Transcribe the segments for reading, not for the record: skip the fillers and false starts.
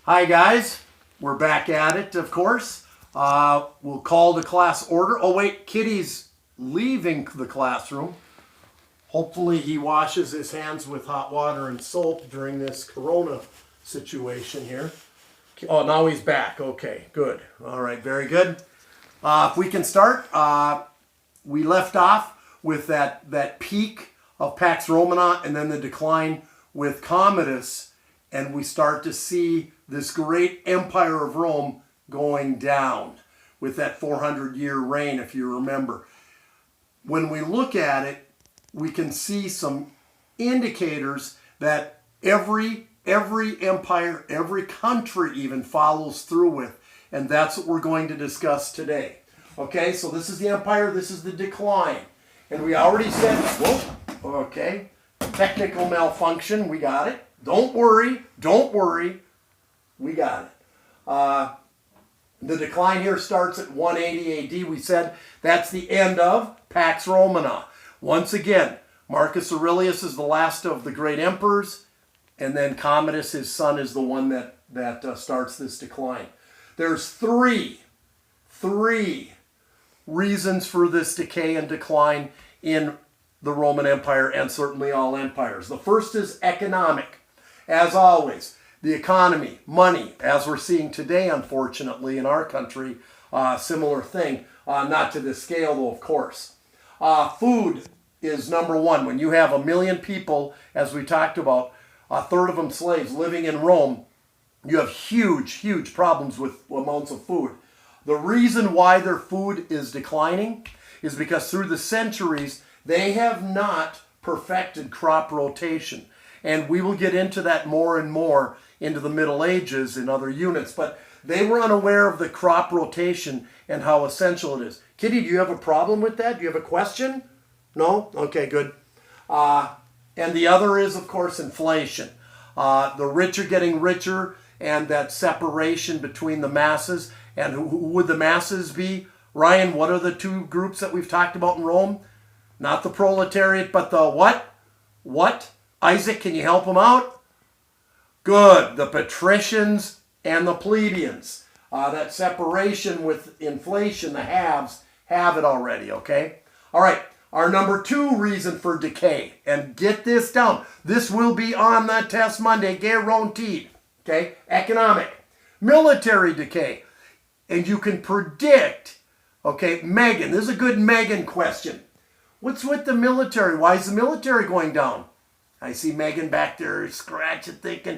Hi guys, we're back at it, of course. We'll call the class order. Oh wait, Kitty's leaving the classroom. Hopefully he washes his hands with hot water and soap during this corona situation here. Oh, now he's back. Okay, good. All right, very good. If we can start, we left off with that peak of Pax Romana and then the decline with Commodus, and we start to see this great empire of Rome going down with that 400-year reign, if you remember. When we look at it, we can see some indicators that every empire, every country even follows through with, and that's what we're going to discuss today. Okay, so this is the empire, this is the decline. And we already said, whoa, okay, technical malfunction, we got it. Don't worry, we got it. The decline here starts at 180 AD. We said that's the end of Pax Romana. Once again, Marcus Aurelius is the last of the great emperors, and then Commodus, his son, is the one that starts this decline. There's three reasons for this decay and decline in the Roman Empire, and certainly all empires. The first is economic. As always, the economy, money, as we're seeing today, unfortunately, in our country, similar thing, not to this scale, though, of course. Food is number one. When you have 1 million people, as we talked about, a third of them slaves living in Rome, you have huge problems with amounts of food. The reason why their food is declining is because through the centuries, they have not perfected crop rotation. And we will get into that more and more into the Middle Ages in other units. But they were unaware of the crop rotation and how essential it is. Kitty, do you have a problem with that? Do you have a question? No? Okay, good. And the other is, of course, inflation. The rich are getting richer, and that separation between the masses. And who would the masses be? Ryan, what are the two groups that we've talked about in Rome? Not the proletariat, but the what? What? Isaac, can you help them out? Good. The patricians and the plebeians. That separation with inflation, the haves have it already, okay? All right. Our number 2 reason for decay, and get this down. This will be on the test Monday, guaranteed. Okay? Economic. Military decay. And you can predict, okay, Megan, this is a good Megan question. What's with the military? Why is the military going down? I see Megan back there scratching, thinking,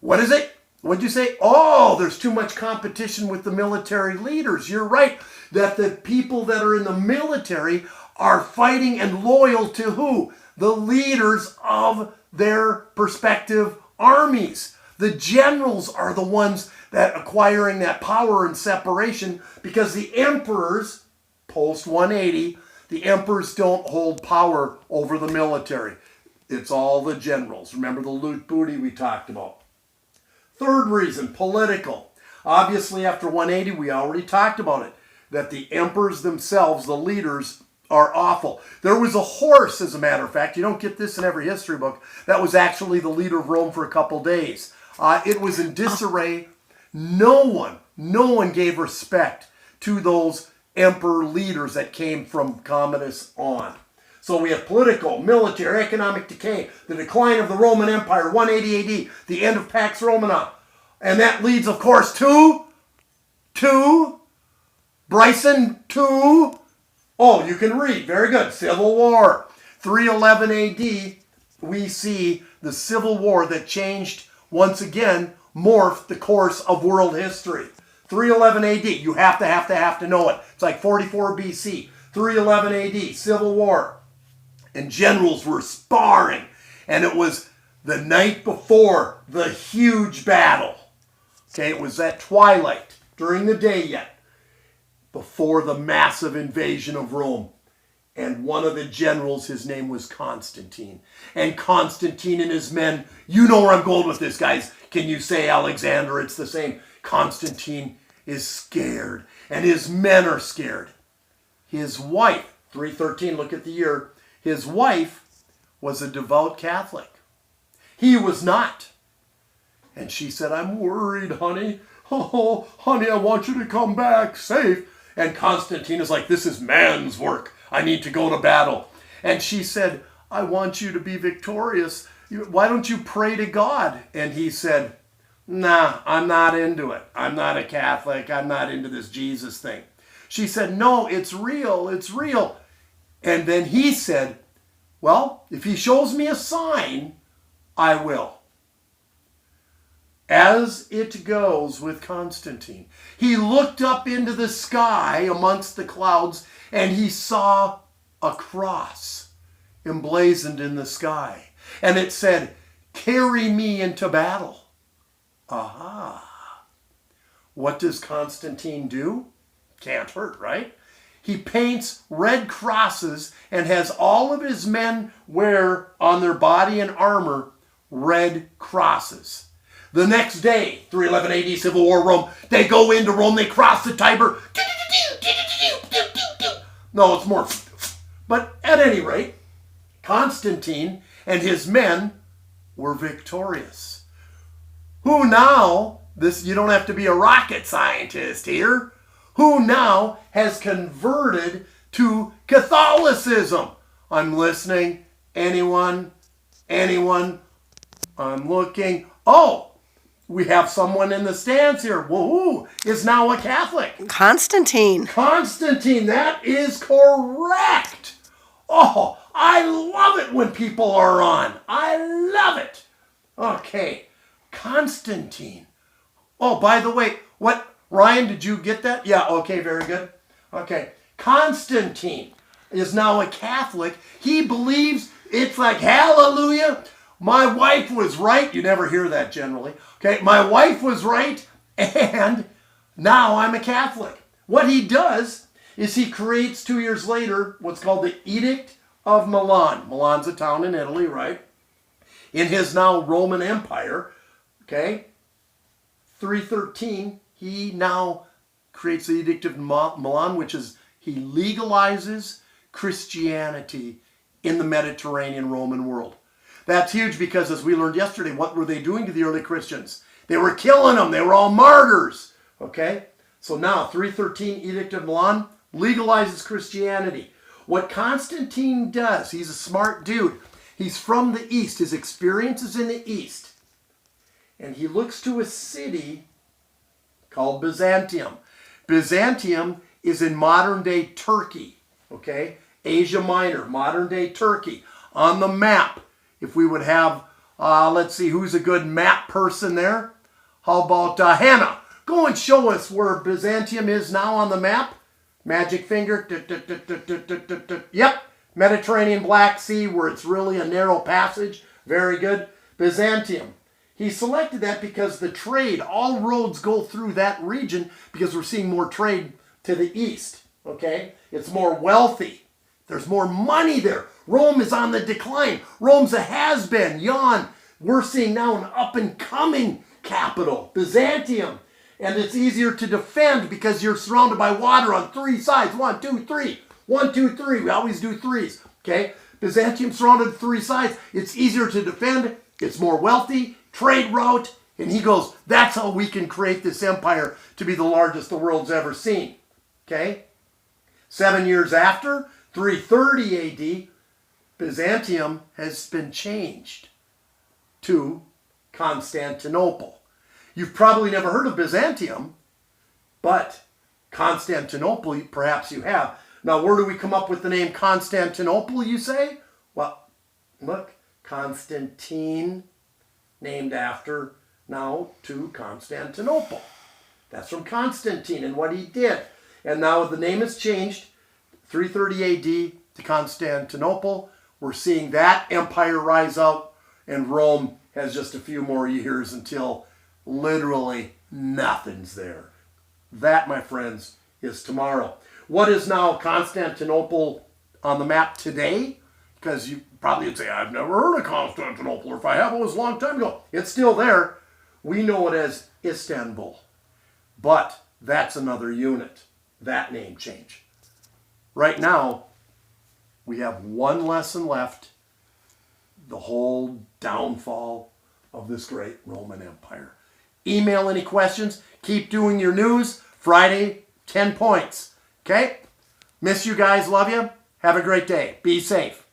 what is it? What'd you say? Oh, there's too much competition with the military leaders. You're right, that the people that are in the military are fighting and loyal to who? The leaders of their respective armies. The generals are the ones that acquiring that power and separation, because the emperors, post 180, the emperors don't hold power over the military. It's all the generals. Remember the loot booty we talked about. Third reason, political. Obviously, after 180, we already talked about it, that the emperors themselves, the leaders, are awful. There was a horse, as a matter of fact, you don't get this in every history book, that was actually the leader of Rome for a couple days. It was in disarray. No one gave respect to those emperor leaders that came from Commodus on. So we have political, military, economic decay, the decline of the Roman Empire, 180 AD, the end of Pax Romana. And that leads, of course, to Bryson, oh, you can read, very good, Civil War. 311 AD, we see the Civil War that changed, once again, morphed the course of world history. 311 AD, you have to know it. It's like 44 BC, 311 AD, Civil War. And generals were sparring. And it was the night before the huge battle. Okay, it was at twilight, during the day yet, before the massive invasion of Rome. And one of the generals, his name was Constantine. And Constantine and his men, you know where I'm going with this, guys. Can you say Alexander? It's the same. Constantine is scared, and his men are scared. His wife, 313, look at the year, his wife was a devout Catholic. He was not. And she said, I'm worried, honey. Oh, honey, I want you to come back safe. And Constantine is like, this is man's work. I need to go to battle. And she said, I want you to be victorious. Why don't you pray to God? And he said, nah, I'm not into it. I'm not a Catholic. I'm not into this Jesus thing. She said, no, it's real. It's real. And then he said, well, if he shows me a sign, I will. As it goes with Constantine, he looked up into the sky amongst the clouds and he saw a cross emblazoned in the sky. And it said, carry me into battle. Aha. What does Constantine do? Can't hurt, right? He paints red crosses and has all of his men wear on their body and armor red crosses. The next day, 311 AD, Civil War Rome, they go into Rome, they cross the Tiber. No, it's more. But at any rate, Constantine and his men were victorious. Who now, you don't have to be a rocket scientist here, who now has converted to Catholicism? I'm listening. Anyone? I'm looking. Oh, we have someone in the stands here. Who is now a Catholic? Constantine, that is correct. Oh, I love it when people are on. I love it. Okay, Constantine. Oh, by the way, Ryan, did you get that? Yeah, okay, very good. Okay, Constantine is now a Catholic. He believes it's like, hallelujah, my wife was right. You never hear that generally. Okay, my wife was right, and now I'm a Catholic. What he does is he creates 2 years later what's called the Edict of Milan. Milan's a town in Italy, right? In his now Roman Empire, okay, 313, he now creates the Edict of Milan, which is he legalizes Christianity in the Mediterranean Roman world. That's huge because, as we learned yesterday, what were they doing to the early Christians? They were killing them. They were all martyrs. Okay? So now, 313 Edict of Milan legalizes Christianity. What Constantine does, he's a smart dude. He's from the East. His experience is in the East. And he looks to a city called Byzantium. Byzantium is in modern-day Turkey. Okay? Asia Minor, modern-day Turkey. On the map, if we would have, let's see, who's a good map person there? How about Hannah? Go and show us where Byzantium is now on the map. Magic finger. Yep. Mediterranean Black Sea, where it's really a narrow passage. Very good. Byzantium. He selected that because the trade, all roads go through that region because we're seeing more trade to the east. Okay? It's more wealthy. There's more money there. Rome is on the decline. Rome's a has-been. Yawn. We're seeing now an up-and-coming capital, Byzantium. And it's easier to defend because you're surrounded by water on 3 sides. 1, 2, 3. 1, 2, 3. We always do threes. Okay? Byzantium surrounded 3 sides. It's easier to defend. It's more wealthy. Trade route. And he goes, that's how we can create this empire to be the largest the world's ever seen. Okay? 7 years after, 330 AD, Byzantium has been changed to Constantinople. You've probably never heard of Byzantium, but Constantinople, perhaps you have. Now, where do we come up with the name Constantinople, you say? Well, look, Constantine, named after now to Constantinople. That's from Constantine and what he did. And now the name has changed, 330 AD to Constantinople. We're seeing that empire rise up, and Rome has just a few more years until literally nothing's there. That, my friends, is tomorrow. What is now Constantinople on the map today? Because you probably would say, I've never heard of Constantinople, or if I have, it was a long time ago. It's still there. We know it as Istanbul. But that's another unit, that name change. Right now, we have one lesson left. The whole downfall of this great Roman Empire. Email any questions. Keep doing your news. Friday, 10 points. Okay? Miss you guys. Love you. Have a great day. Be safe.